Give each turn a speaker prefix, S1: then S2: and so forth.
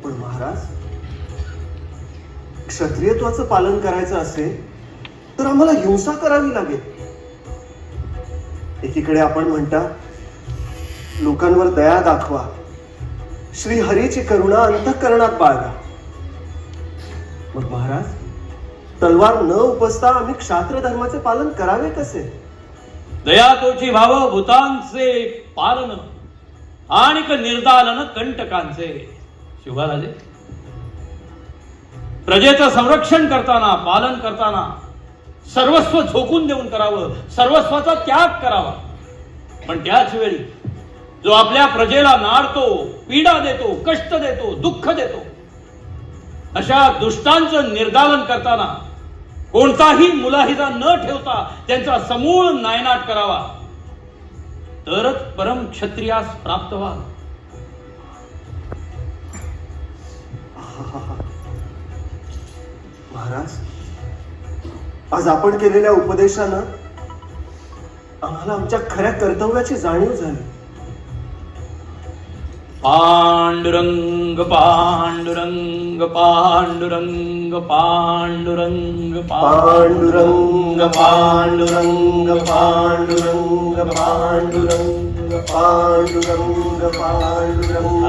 S1: पण महाराज, क्षत्रियत्वाचं पालन करायचं असेल तर आम्हाला हिंसा करावी लागेल. एकीकडे आपण म्हणता लोकांवर दया दाखवा, श्री हरीची करुणा अंतःकरणात बाळगा. मग महाराज, तलवार न उपसता आम्ही क्षात्र धर्माचे पालन करावे कसे?
S2: दया तोची भाव भूतांचे पालन आणिक निर्दालन कंटकांचे. शिवराजे, प्रजेचं संरक्षण करताना, पालन करताना सर्वस्व झोकून देऊन करावं, सर्वस्वाचा त्याग करावा. पण त्याच वेळी जो आपल्या प्रजेला नाडतो, पीडा देतो, कष्ट देतो, दुःख देतो, अशा दुष्टांचं निर्दालन करताना कोणताही मुलाहिदा न ठेवता त्यांचा समूळ नायनाट करावा, तरच परम क्षत्रियास प्राप्त व्हा.
S1: महाराज, आज आपण केलेल्या उपदेशानं आम्हाला आमच्या खऱ्या कर्तव्याची जाणीव झाली.
S2: पांडुरंग पांडुरंग पांडुरंग पांडुरंग
S1: पांडुरंग पांडुरंग पांडुरंग पांडुरंग पांडुरंग पांडुरंग.